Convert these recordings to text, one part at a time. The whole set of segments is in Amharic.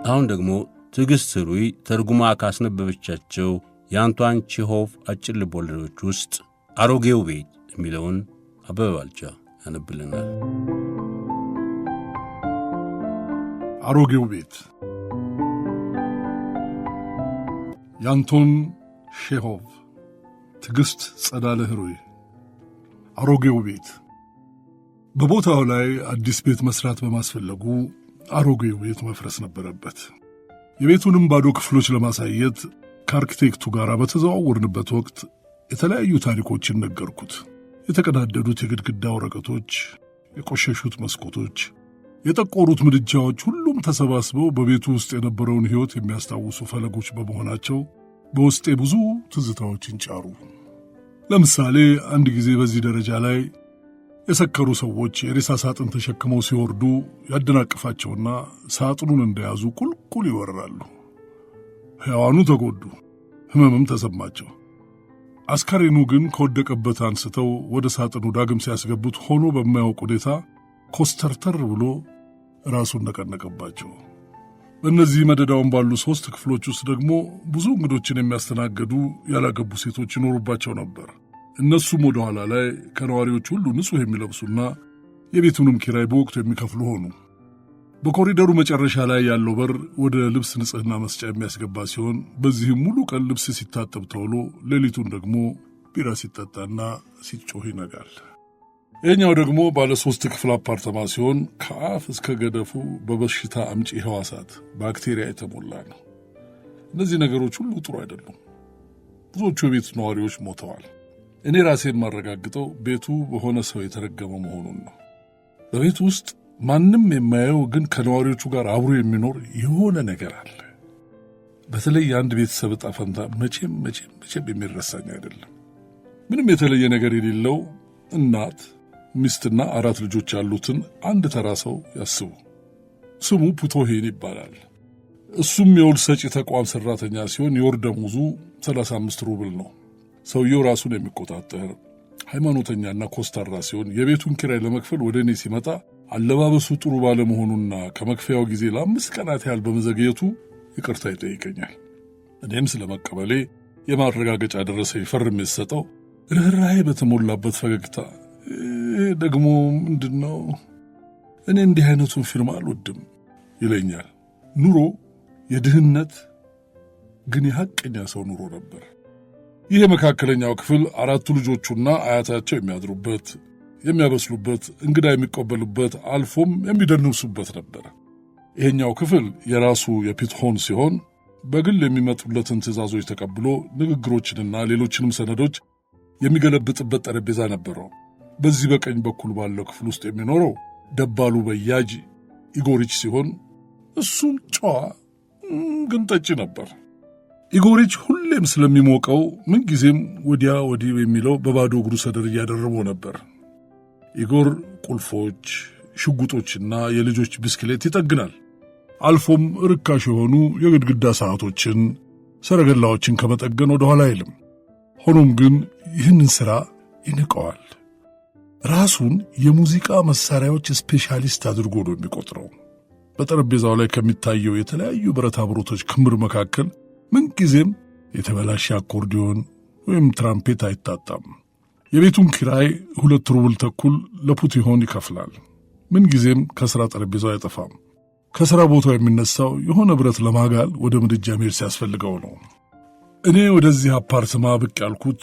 አሁን ደግሞ ትዕግስት ሩይ ተርጉማ ካስነበበቻቸው የአንቷን ቼሆቭ አጭር ልቦለዶች ውስጥ አሮጌው ቤት የሚለውን አበበ ባልቻ ያነብልናል። አሮጌው ቤት የአንቶን ቼሆቭ፣ ትዕግስት ጸዳለ ህሩይ። አሮጌው ቤት በቦታው ላይ አዲስ ቤት መስራት በማስፈለጉ አሮጌው ቤት መፍረስ ነበረበት። የቤቱንም ባዶ ክፍሎች ለማሳየት ከአርኪቴክቱ ጋር በተዘዋወርንበት ወቅት የተለያዩ ታሪኮችን ነገርኩት። የተቀዳደዱት የግድግዳ ወረቀቶች፣ የቆሸሹት መስኮቶች፣ የጠቆሩት ምድጃዎች ሁሉም ተሰባስበው በቤቱ ውስጥ የነበረውን ሕይወት የሚያስታውሱ ፈለጎች በመሆናቸው በውስጤ ብዙ ትዝታዎችን ጫሩ። ለምሳሌ አንድ ጊዜ በዚህ ደረጃ ላይ የሰከሩ ሰዎች የሬሳ ሳጥን ተሸክመው ሲወርዱ ያደናቅፋቸውና ሳጥኑን እንደያዙ ቁልቁል ይወርራሉ። ሕያዋኑ ተጎዱ፣ ሕመምም ተሰማቸው። አስከሬኑ ግን ከወደቀበት አንስተው ወደ ሳጥኑ ዳግም ሲያስገቡት ሆኖ በማያውቅ ሁኔታ ኮስተርተር ብሎ ራሱን ነቀነቀባቸው። በእነዚህ መደዳውን ባሉ 3 ክፍሎች ውስጥ ደግሞ ብዙ እንግዶችን የሚያስተናገዱ ያላገቡ ሴቶች ይኖሩባቸው ነበር። እነሱም ወደ ኋላ ላይ ከነዋሪዎች ሁሉ ንጹሕ የሚለብሱና የቤቱንም ኪራይ በወቅቱ የሚከፍሉ ሆኑ። በኮሪደሩ መጨረሻ ላይ ያለው በር ወደ ልብስ ንጽሕና መስጫ የሚያስገባ ሲሆን በዚህም ሙሉ ቀን ልብስ ሲታጠብ ተውሎ ሌሊቱን ደግሞ ቢራ ሲጠጣና ሲጮህ ይነጋል። ይህኛው ደግሞ ባለ 3 ክፍል አፓርተማ ሲሆን ከአፍ እስከ ገደፉ በበሽታ አምጪ ሕዋሳት ባክቴሪያ የተሞላ ነው። እነዚህ ነገሮች ሁሉ ጥሩ አይደሉም። ብዙዎቹ የቤት ነዋሪዎች ሞተዋል። እኔ ራሴ የማረጋግጠው ቤቱ በሆነ ሰው የተረገመ መሆኑን ነው። በቤቱ ውስጥ ማንም የማየው ግን ከነዋሪዎቹ ጋር አብሮ የሚኖር የሆነ ነገር አለ። በተለይ የአንድ ቤተሰብ ዕጣ ፈንታ መቼም የሚረሳኝ አይደለም። ምንም የተለየ ነገር የሌለው እናት፣ ሚስትና 4 ልጆች ያሉትን አንድ ተራ ሰው ያስቡ። ስሙ ፑቶሄን ይባላል። እሱም የውል ሰጪ ተቋም ሠራተኛ ሲሆን የወር ደመወዙ 35 ሩብል ነው። ሰውየው ራሱን የሚቆጣጠር ሃይማኖተኛና ኮስታራ ሲሆን የቤቱን ኪራይ ለመክፈል ወደ እኔ ሲመጣ አለባበሱ ጥሩ ባለመሆኑና ከመክፈያው ጊዜ ለ5 ቀናት ያህል በመዘግየቱ ይቅርታ ይጠይቀኛል። እኔም ስለ መቀበሌ የማረጋገጫ ደረሰኝ ፈርሜ የሰጠው ርኅራኄ በተሞላበት ፈገግታ ደግሞ ምንድነው እኔ እንዲህ አይነቱን ፊርማ አልወድም ይለኛል። ኑሮ የድህነት ግን የሐቀኛ ሰው ኑሮ ነበር። ይህ የመካከለኛው ክፍል 4 ልጆቹና አያታቸው የሚያድሩበት፣ የሚያበስሉበት፣ እንግዳ የሚቀበሉበት፣ አልፎም የሚደንሱበት ነበር። ይሄኛው ክፍል የራሱ የፒትሆን ሲሆን በግል የሚመጡለትን ትዕዛዞች ተቀብሎ ንግግሮችንና ሌሎችንም ሰነዶች የሚገለብጥበት ጠረጴዛ ነበረው። በዚህ በቀኝ በኩል ባለው ክፍል ውስጥ የሚኖረው ደባሉ በያጅ ኢጎሪች ሲሆን እሱም ጨዋ ግን ጠጪ ነበር። ኢጎሪች ሁሌም ስለሚሞቀው ምንጊዜም ወዲያ ወዲህ የሚለው በባዶ እግሩ ሰደር እያደረበው ነበር። ኢጎር ቁልፎች፣ ሽጉጦችና የልጆች ብስክሌት ይጠግናል። አልፎም ርካሽ የሆኑ የግድግዳ ሰዓቶችን፣ ሰረገላዎችን ከመጠገን ወደ ኋላ አይልም። ሆኖም ግን ይህንን ሥራ ይንቀዋል። ራሱን የሙዚቃ መሳሪያዎች ስፔሻሊስት አድርጎ ነው የሚቆጥረው። በጠረጴዛው ላይ ከሚታየው የተለያዩ ብረታ ብረቶች ክምር መካከል ምንጊዜም የተበላሸ አኮርዲዮን ወይም ትራምፔት አይታጣም። የቤቱን ኪራይ 2 ሩብል ተኩል ለፑቲሆን ይከፍላል። ምንጊዜም ከሥራ ጠረጴዛው አይጠፋም። ከሥራ ቦታው የሚነሳው የሆነ ብረት ለማጋል ወደ ምድጃ መሄድ ሲያስፈልገው ነው። እኔ ወደዚህ አፓርትማ ብቅ ያልኩት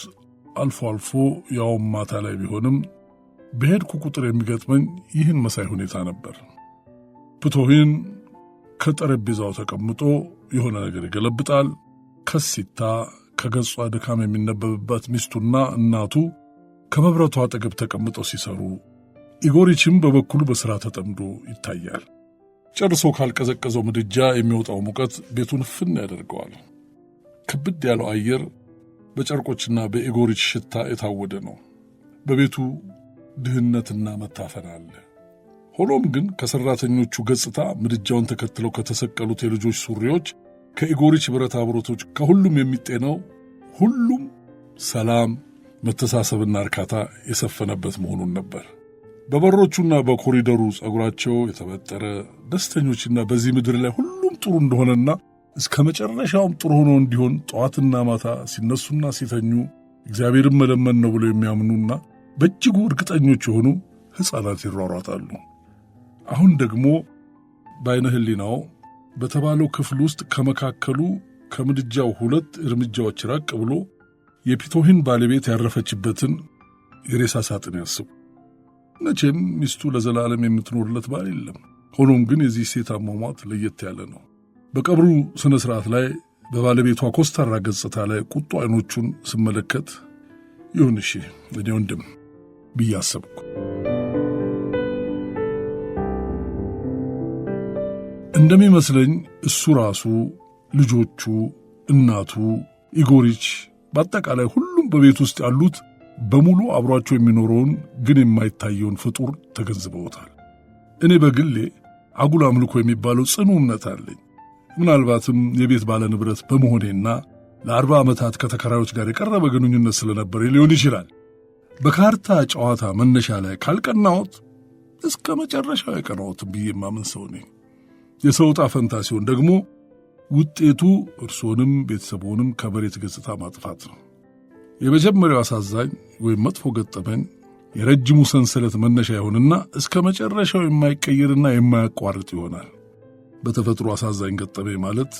አልፎ አልፎ ያውም ማታ ላይ ቢሆንም በሄድኩ ቁጥር የሚገጥመኝ ይህን መሳይ ሁኔታ ነበር። ፑቶሂን ከጠረጴዛው ተቀምጦ የሆነ ነገር ይገለብጣል። ከሲታ ከገጿ ድካም የሚነበብባት ሚስቱና እናቱ ከመብረቱ አጠገብ ተቀምጠው ሲሰሩ፣ ኢጎሪችም በበኩሉ በሥራ ተጠምዶ ይታያል። ጨርሶ ካልቀዘቀዘው ምድጃ የሚወጣው ሙቀት ቤቱን ፍን ያደርገዋል። ክብድ ያለው አየር በጨርቆችና በኢጎሪች ሽታ የታወደ ነው። በቤቱ ድህነትና መታፈን አለ። ሆኖም ግን ከሠራተኞቹ ገጽታ ምድጃውን ተከትለው ከተሰቀሉት የልጆች ሱሪዎች፣ ከኢጎሪች ብረታ ብረቶች፣ ከሁሉም የሚጤነው ሁሉም ሰላም፣ መተሳሰብና እርካታ የሰፈነበት መሆኑን ነበር። በበሮቹና በኮሪደሩ ጸጉራቸው የተበጠረ ደስተኞችና በዚህ ምድር ላይ ሁሉም ጥሩ እንደሆነና እስከ መጨረሻውም ጥሩ ሆኖ እንዲሆን ጠዋትና ማታ ሲነሱና ሲተኙ እግዚአብሔርን መለመን ነው ብለው የሚያምኑና በእጅጉ እርግጠኞች የሆኑ ሕፃናት ይሯሯጣሉ። አሁን ደግሞ በዓይነ ሕሊናው በተባለው ክፍል ውስጥ ከመካከሉ ከምድጃው 2 እርምጃዎች ራቅ ብሎ የፒቶሂን ባለቤት ያረፈችበትን የሬሳ ሳጥን ያስቡ። መቼም ሚስቱ ለዘላለም የምትኖርለት ባል የለም። ሆኖም ግን የዚህ ሴት አሟሟት ለየት ያለ ነው። በቀብሩ ሥነ ሥርዓት ላይ በባለቤቷ ኮስታራ ገጽታ ላይ ቁጡ ዓይኖቹን ስመለከት ይሁን እሺ እኔ ወንድም ብዬ አሰብኩ። እንደሚመስለኝ እሱ ራሱ፣ ልጆቹ፣ እናቱ፣ ኢጎሪች፣ በአጠቃላይ ሁሉም በቤት ውስጥ ያሉት በሙሉ አብሯቸው የሚኖረውን ግን የማይታየውን ፍጡር ተገንዝበውታል። እኔ በግሌ አጉል አምልኮ የሚባለው ጽኑ እምነት አለኝ። ምናልባትም የቤት ባለ ንብረት በመሆኔና ለ40 ዓመታት ከተከራዮች ጋር የቀረበ ግንኙነት ስለነበረ ሊሆን ይችላል። በካርታ ጨዋታ መነሻ ላይ ካልቀናሁት እስከ መጨረሻው አይቀናሁትም ብዬ የማምን ሰው ነኝ። የሰው ዕጣ ፈንታ ሲሆን ደግሞ ውጤቱ እርሶንም ቤተሰቦንም ከመሬት ገጽታ ማጥፋት ነው። የመጀመሪያው አሳዛኝ ወይም መጥፎ ገጠመኝ የረጅሙ ሰንሰለት መነሻ ይሆንና እስከ መጨረሻው የማይቀየርና የማያቋርጥ ይሆናል። በተፈጥሮ አሳዛኝ ገጠመኝ ማለት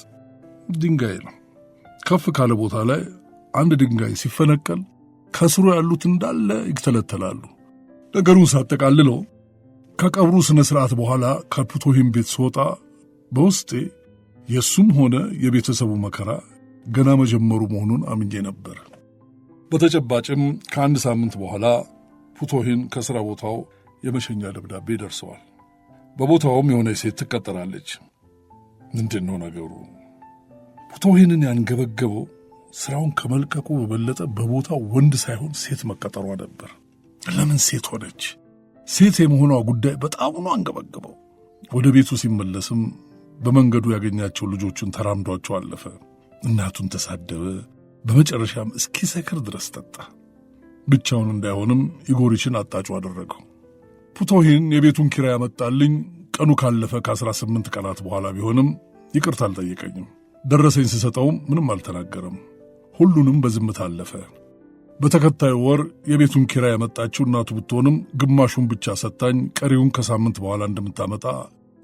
ድንጋይ ነው። ከፍ ካለ ቦታ ላይ አንድ ድንጋይ ሲፈነቀል ከስሩ ያሉት እንዳለ ይተለተላሉ። ነገሩን ሳጠቃልለው ከቀብሩ ሥነ ሥርዓት በኋላ ከፒቶሂን ቤት ስወጣ በውስጤ የእሱም ሆነ የቤተሰቡ መከራ ገና መጀመሩ መሆኑን አምኜ ነበር። በተጨባጭም ከአንድ ሳምንት በኋላ ፒቶሂን ከሥራ ቦታው የመሸኛ ደብዳቤ ደርሰዋል። በቦታውም የሆነ ሴት ትቀጠራለች። ምንድን ነው ነገሩ? ፒቶሂንን ያንገበገበው ሥራውን ከመልቀቁ በበለጠ በቦታው ወንድ ሳይሆን ሴት መቀጠሯ ነበር። ለምን ሴት ሆነች? ሴት የመሆኗ ጉዳይ በጣም አንገበገበው። ወደ ቤቱ ሲመለስም በመንገዱ ያገኛቸው ልጆቹን ተራምዷቸው አለፈ። እናቱን ተሳደበ። በመጨረሻም እስኪሰክር ድረስ ጠጣ። ብቻውን እንዳይሆንም ኢጎሪችን አጣጩ አደረገው። ፒቶሂን የቤቱን ኪራይ ያመጣልኝ ቀኑ ካለፈ ከ18 ቀናት በኋላ ቢሆንም ይቅርታ አልጠየቀኝም። ደረሰኝ ስሰጠውም ምንም አልተናገረም። ሁሉንም በዝምታ አለፈ። በተከታዩ ወር የቤቱን ኪራይ ያመጣችው እናቱ ብትሆንም ግማሹን ብቻ ሰጣኝ፣ ቀሪውን ከሳምንት በኋላ እንደምታመጣ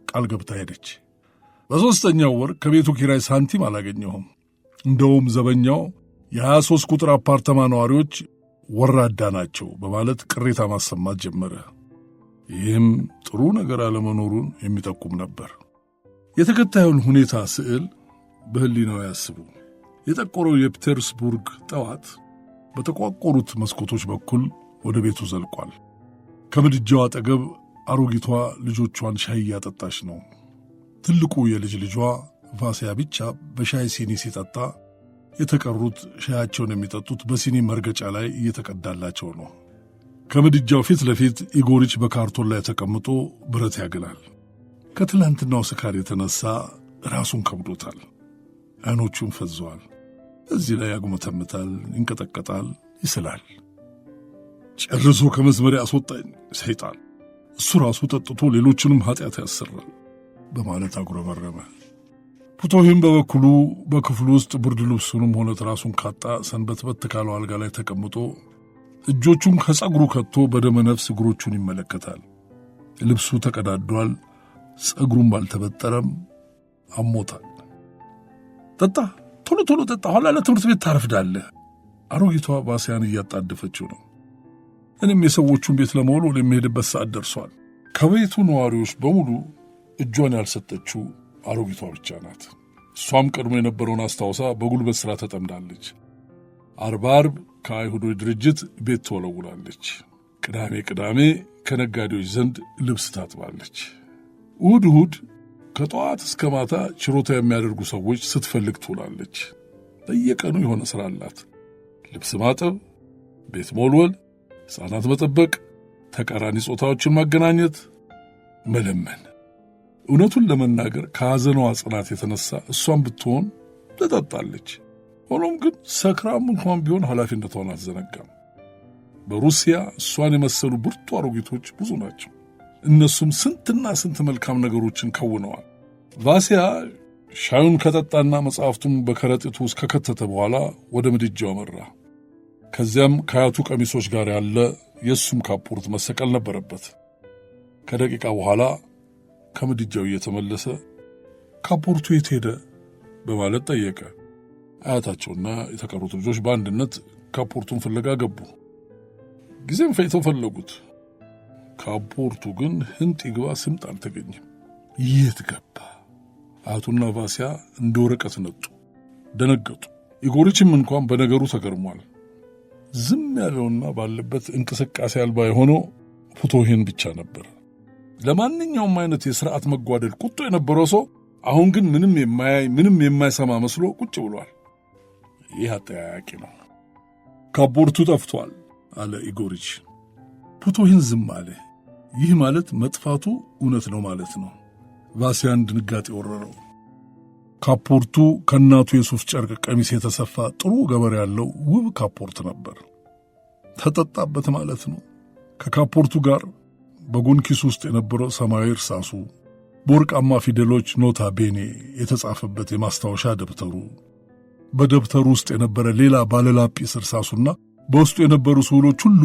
ቃል ገብታ ሄደች። በሦስተኛው ወር ከቤቱ ኪራይ ሳንቲም አላገኘሁም። እንደውም ዘበኛው የ23 ቁጥር አፓርተማ ነዋሪዎች ወራዳ ናቸው በማለት ቅሬታ ማሰማት ጀመረ። ይህም ጥሩ ነገር አለመኖሩን የሚጠቁም ነበር። የተከታዩን ሁኔታ ስዕል በሕሊናው ያስቡ። የጠቆረው የፒተርስቡርግ ጠዋት በተቋቆሩት መስኮቶች በኩል ወደ ቤቱ ዘልቋል። ከምድጃው አጠገብ አሮጊቷ ልጆቿን ሻይ እያጠጣች ነው። ትልቁ የልጅ ልጇ ቫሲያ ብቻ በሻይ ሲኒ ሲጠጣ፣ የተቀሩት ሻያቸውን የሚጠጡት በሲኒ መርገጫ ላይ እየተቀዳላቸው ነው። ከምድጃው ፊት ለፊት ኢጎሪች በካርቶን ላይ ተቀምጦ ብረት ያግላል። ከትላንትናው ስካር የተነሳ ራሱን ከብዶታል። ዓይኖቹም ፈዘዋል። እዚህ ላይ ያጉመተምታል፣ ይንቀጠቀጣል፣ ይስላል። ጨርሶ ከመስመር ያስወጣኝ ሰይጣን፣ እሱ ራሱ ጠጥቶ ሌሎችንም ኃጢአት ያሰራል በማለት አጉረመረመ። ፒቶሂን በበኩሉ በክፍሉ ውስጥ ብርድ ልብሱንም ሆነ ትራሱን ካጣ ሰንበትበት ካለው አልጋ ላይ ተቀምጦ እጆቹን ከጸጉሩ ከቶ በደመ ነፍስ እግሮቹን ይመለከታል። ልብሱ ተቀዳዷል፣ ጸጉሩም ባልተበጠረም አሞታል። ጠጣ፣ ቶሎ ቶሎ ጠጣ፣ ኋላ ለትምህርት ቤት ታረፍዳለህ። አሮጊቷ ቫሲያን እያጣደፈችው ነው። እኔም የሰዎቹን ቤት ለመወልወል የሚሄድበት ሰዓት ደርሷል። ከቤቱ ነዋሪዎች በሙሉ እጇን ያልሰጠችው አሮጊቷ ብቻ ናት። እሷም ቀድሞ የነበረውን አስታውሳ በጉልበት ሥራ ተጠምዳለች። አርብ አርብ ከአይሁዶች ድርጅት ቤት ትወለውላለች። ቅዳሜ ቅዳሜ ከነጋዴዎች ዘንድ ልብስ ታጥባለች። እሁድ እሁድ ከጠዋት እስከ ማታ ችሮታ የሚያደርጉ ሰዎች ስትፈልግ ትውላለች። በየቀኑ የሆነ ሥራ አላት። ልብስ ማጠብ፣ ቤት መወልወል፣ ሕፃናት መጠበቅ፣ ተቃራኒ ጾታዎችን ማገናኘት፣ መለመን። እውነቱን ለመናገር ከሐዘኗ ጽናት የተነሳ እሷን ብትሆን ትጠጣለች። ሆኖም ግን ሰክራም እንኳን ቢሆን ኃላፊነቷን አትዘነጋም። በሩሲያ እሷን የመሰሉ ብርቱ አሮጊቶች ብዙ ናቸው። እነሱም ስንትና ስንት መልካም ነገሮችን ከውነዋል። ቫሲያ ሻዩን ከጠጣና መጽሐፍቱን በከረጢቱ ውስጥ ከከተተ በኋላ ወደ ምድጃው አመራ። ከዚያም ከአያቱ ቀሚሶች ጋር ያለ የእሱም ካፖርት መሰቀል ነበረበት። ከደቂቃ በኋላ ከምድጃው እየተመለሰ ካፖርቱ የት ሄደ በማለት ጠየቀ። አያታቸውና የተቀሩት ልጆች በአንድነት ካፖርቱን ፍለጋ ገቡ። ጊዜም ፈይተው ፈለጉት። ካፖርቱ ግን ህንጥ ይግባ ስምጥ አልተገኘም። የት ገባ? አያቱና ቫሲያ እንደ ወረቀት ነጡ፣ ደነገጡ። ኢጎሪችም እንኳን በነገሩ ተገርሟል። ዝም ያለውና ባለበት እንቅስቃሴ አልባ የሆነው ፑቶሂን ብቻ ነበር። ለማንኛውም አይነት የሥርዓት መጓደል ቁጡ የነበረው ሰው አሁን ግን ምንም የማያይ ምንም የማይሰማ መስሎ ቁጭ ብሏል። ይህ አጠያያቂ ነው። ካፖርቱ ጠፍቷል አለ ኢጎሪች። ፑቶሂን ዝም አለ። ይህ ማለት መጥፋቱ እውነት ነው ማለት ነው። ቫሲያን ድንጋጤ ወረረው። ካፖርቱ ከእናቱ የሱፍ ጨርቅ ቀሚስ የተሰፋ ጥሩ ገበር ያለው ውብ ካፖርት ነበር። ተጠጣበት ማለት ነው። ከካፖርቱ ጋር በጎን ኪስ ውስጥ የነበረው ሰማያዊ እርሳሱ፣ በወርቃማ ፊደሎች ኖታ ቤኔ የተጻፈበት የማስታወሻ ደብተሩ፣ በደብተሩ ውስጥ የነበረ ሌላ ባለላጲስ እርሳሱና በውስጡ የነበሩ ስዕሎች ሁሉ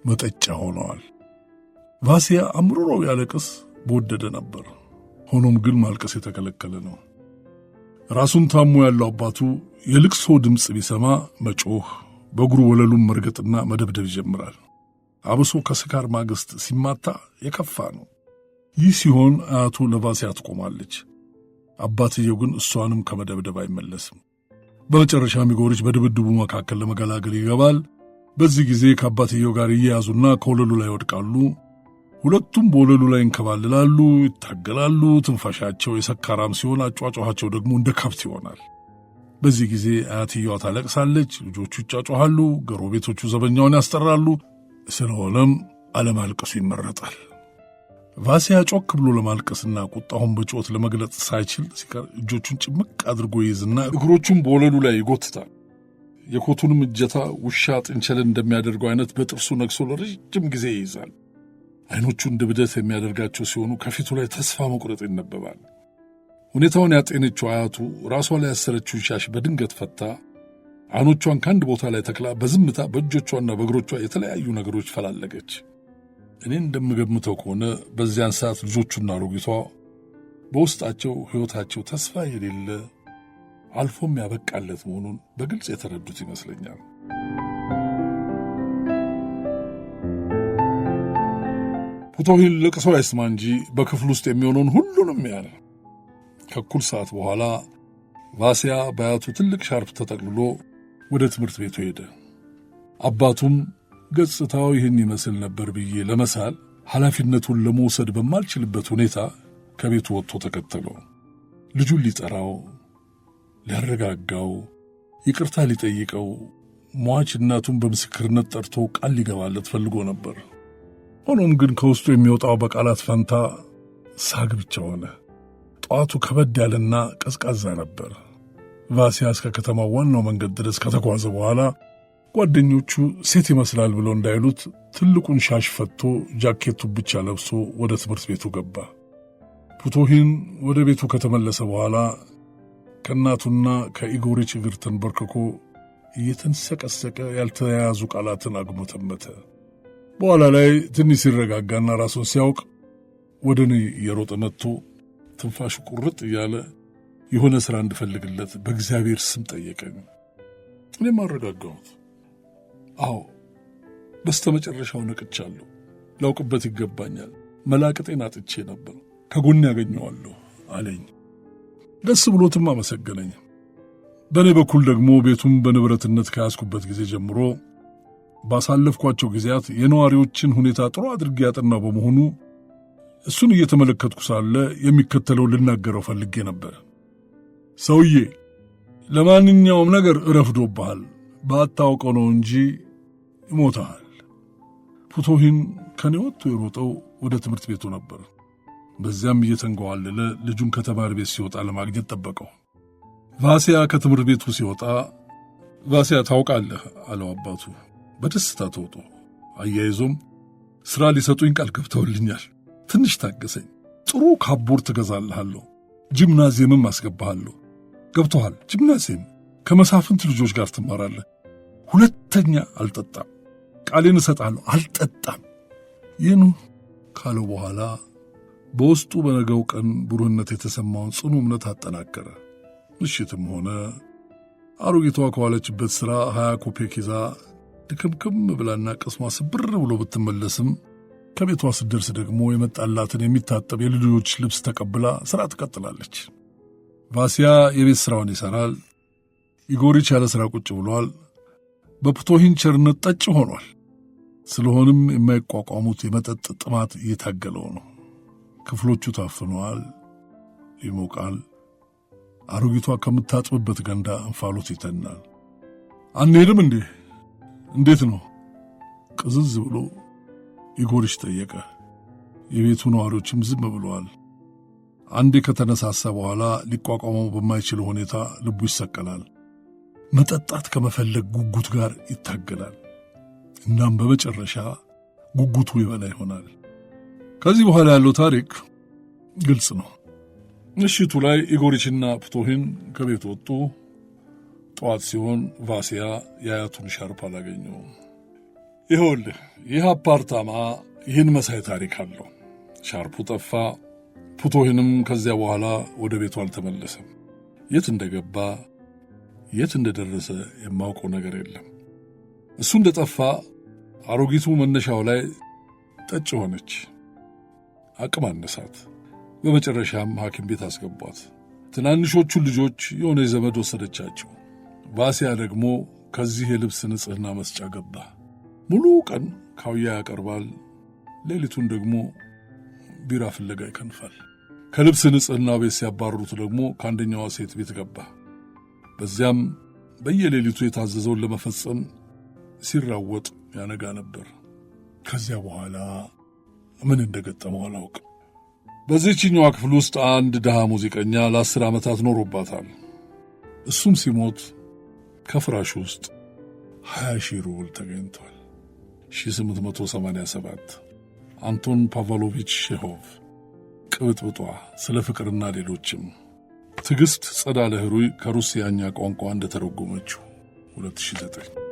መጠጫ ሆነዋል። ቫሲያ አምርሮ ያለቅስ በወደደ ነበር። ሆኖም ግን ማልቀስ የተከለከለ ነው። ራሱን ታሞ ያለው አባቱ የልቅሶ ድምፅ ቢሰማ መጮህ፣ በእግሩ ወለሉን መርገጥና መደብደብ ይጀምራል። አብሶ ከስካር ማግስት ሲማታ የከፋ ነው። ይህ ሲሆን አያቱ ለቫሲያ ትቆማለች። አባትየው ግን እሷንም ከመደብደብ አይመለስም። በመጨረሻም ኢጎሪች በድብድቡ መካከል ለመገላገል ይገባል። በዚህ ጊዜ ከአባትየው ጋር እየያዙና ከወለሉ ላይ ይወድቃሉ። ሁለቱም በወለሉ ላይ እንከባልላሉ፣ ይታገላሉ። ትንፋሻቸው የሰካራም ሲሆን አጫጫኋቸው ደግሞ እንደ ከብት ይሆናል። በዚህ ጊዜ አያትየዋ ታለቅሳለች፣ ልጆቹ ይጫጫሃሉ፣ ጎረቤቶቹ ዘበኛውን ያስጠራሉ። ስለሆነም አለማልቀሱ ይመረጣል። ቫሲያ ጮክ ብሎ ለማልቀስና ቁጣውን በጩኸት ለመግለጽ ሳይችል ሲቀር እጆቹን ጭምቅ አድርጎ ይይዝና እግሮቹን በወለሉ ላይ ይጎትታል። የኮቱንም እጀታ ውሻ ጥንቸልን እንደሚያደርገው አይነት በጥርሱ ነክሶ ለረጅም ጊዜ ይይዛል። አይኖቹ እንደ ብደት የሚያደርጋቸው ሲሆኑ ከፊቱ ላይ ተስፋ መቁረጥ ይነበባል። ሁኔታውን ያጤነችው አያቱ ራሷ ላይ ያሰረችውን ሻሽ በድንገት ፈታ፣ አይኖቿን ከአንድ ቦታ ላይ ተክላ በዝምታ በእጆቿና በእግሮቿ የተለያዩ ነገሮች ፈላለገች። እኔ እንደምገምተው ከሆነ በዚያን ሰዓት ልጆቹና አሮጊቷ በውስጣቸው ሕይወታቸው ተስፋ የሌለ አልፎም ያበቃለት መሆኑን በግልጽ የተረዱት ይመስለኛል። ፑቶሂን ለቅሶ አይስማ እንጂ በክፍል ውስጥ የሚሆነውን ሁሉንም ያለ። ከእኩል ሰዓት በኋላ ቫሲያ በአያቱ ትልቅ ሻርፕ ተጠቅልሎ ወደ ትምህርት ቤቱ ሄደ። አባቱም ገጽታው ይህን ይመስል ነበር ብዬ ለመሳል ኃላፊነቱን ለመውሰድ በማልችልበት ሁኔታ ከቤቱ ወጥቶ ተከተለው። ልጁን ሊጠራው፣ ሊያረጋጋው፣ ይቅርታ ሊጠይቀው፣ ሟች እናቱን በምስክርነት ጠርቶ ቃል ሊገባለት ፈልጎ ነበር። ሆኖም ግን ከውስጡ የሚወጣው በቃላት ፈንታ ሳግ ብቻ ሆነ። ጠዋቱ ከበድ ያለና ቀዝቃዛ ነበር። ቫሲያ እስከ ከተማው ዋናው መንገድ ድረስ ከተጓዘ በኋላ ጓደኞቹ ሴት ይመስላል ብለው እንዳይሉት ትልቁን ሻሽ ፈቶ ጃኬቱን ብቻ ለብሶ ወደ ትምህርት ቤቱ ገባ። ፑቶሂን ወደ ቤቱ ከተመለሰ በኋላ ከእናቱና ከኢጎሪች እግር ተንበርክኮ እየተንሰቀሰቀ ያልተያያዙ ቃላትን አግሞተመተ። በኋላ ላይ ትንሽ ሲረጋጋና ራሱን ሲያውቅ ወደ እኔ እየሮጠ መጥቶ ትንፋሹ ቁርጥ እያለ የሆነ ሥራ እንድፈልግለት በእግዚአብሔር ስም ጠየቀኝ። እኔም አረጋጋሁት። አዎ በስተመጨረሻው ነቅቻለሁ። ላውቅበት ይገባኛል። መላቅጤን አጥቼ ነበር። ከጎን ያገኘዋለሁ አለኝ። ደስ ብሎትም አመሰገነኝ። በእኔ በኩል ደግሞ ቤቱም በንብረትነት ከያዝኩበት ጊዜ ጀምሮ ባሳለፍኳቸው ጊዜያት የነዋሪዎችን ሁኔታ ጥሩ አድርጌ ያጠናው በመሆኑ እሱን እየተመለከትኩ ሳለ የሚከተለው ልናገረው ፈልጌ ነበር። ሰውዬ፣ ለማንኛውም ነገር እረፍዶብሃል። ባታውቀው ነው እንጂ ይሞታል። ፑቶሂን ከኔ ወጥቶ የሮጠው ወደ ትምህርት ቤቱ ነበር። በዚያም እየተንገዋለለ ልጁን ከተማሪ ቤት ሲወጣ ለማግኘት ጠበቀው። ቫሲያ ከትምህርት ቤቱ ሲወጣ ቫሲያ ታውቃለህ አለው አባቱ በደስታ ተውጦ። አያይዞም ሥራ ሊሰጡኝ ቃል ገብተውልኛል። ትንሽ ታገሰኝ፣ ጥሩ ካፖርት እገዛልሃለሁ፣ ጂምናዚየምም አስገባሃለሁ። ገብቶሃል? ጂምናዚየም ከመሳፍንት ልጆች ጋር ትማራለህ። ሁለተኛ አልጠጣም፣ ቃሌን እሰጣለሁ፣ አልጠጣም። ይህን ካለው በኋላ በውስጡ በነገው ቀን ብሩህነት የተሰማውን ጽኑ እምነት አጠናከረ። ምሽትም ሆነ አሮጊቷ ከዋለችበት ሥራ 20 ኮፔክ ይዛ ድክምክም ብላና ቅስሟ ስብር ብሎ ብትመለስም ከቤቷ ስትደርስ ደግሞ የመጣላትን የሚታጠብ የልጆች ልብስ ተቀብላ ሥራ ትቀጥላለች። ቫሲያ የቤት ሥራውን ይሠራል። ኢጎሪች ያለ ሥራ ቁጭ ብሏል። በፑቶሂን ቸርነት ጠጭ ሆኗል። ስለሆንም የማይቋቋሙት የመጠጥ ጥማት እየታገለው ነው። ክፍሎቹ ታፍነዋል፣ ይሞቃል። አሮጊቷ ከምታጥብበት ገንዳ እንፋሎት ይተናል። አንሄድም እንዴ? እንዴት ነው? ቅዝዝ ብሎ ኢጎሪች ጠየቀ። የቤቱ ነዋሪዎችም ዝም ብለዋል። አንዴ ከተነሳሳ በኋላ ሊቋቋመው በማይችል ሁኔታ ልቡ ይሰቀላል። መጠጣት ከመፈለግ ጉጉት ጋር ይታገላል። እናም በመጨረሻ ጉጉቱ ይበላ ይሆናል። ከዚህ በኋላ ያለው ታሪክ ግልጽ ነው። ምሽቱ ላይ ኢጎሪችና ፑቶሂን ከቤት ወጡ። ጠዋት ሲሆን ቫሲያ የአያቱን ሻርፕ አላገኘውም። ይኸውልህ ይህ አፓርታማ ይህን መሳይ ታሪክ አለው። ሻርፑ ጠፋ። ፑቶሂንም ከዚያ በኋላ ወደ ቤቱ አልተመለሰም። የት እንደገባ የት እንደደረሰ የማውቀው ነገር የለም። እሱ እንደጠፋ አሮጊቱ መነሻው ላይ ጠጭ ሆነች። አቅም አነሳት። በመጨረሻም ሐኪም ቤት አስገቧት። ትናንሾቹን ልጆች የሆነ ዘመድ ወሰደቻቸው። ቫሲያ ደግሞ ከዚህ የልብስ ንጽሕና መስጫ ገባ። ሙሉ ቀን ካውያ ያቀርባል፣ ሌሊቱን ደግሞ ቢራ ፍለጋ ይከንፋል። ከልብስ ንጽሕና ቤት ሲያባርሩት ደግሞ ከአንደኛዋ ሴት ቤት ገባ። በዚያም በየሌሊቱ የታዘዘውን ለመፈጸም ሲራወጥ ያነጋ ነበር። ከዚያ በኋላ ምን እንደገጠመው አላውቅም። በዚህችኛዋ ክፍል ውስጥ አንድ ድሃ ሙዚቀኛ ለ10 ዓመታት ኖሮባታል። እሱም ሲሞት ከፍራሹ ውስጥ 20,000 ሩብል ተገኝቷል። 1887 አንቶን ፓቭሎቪች ሼሆቭ። ቅብጥብጧ፣ ስለ ፍቅርና ሌሎችም። ትዕግሥት ጸዳለ ህሩይ ከሩሲያኛ ቋንቋ እንደተረጎመችው 2009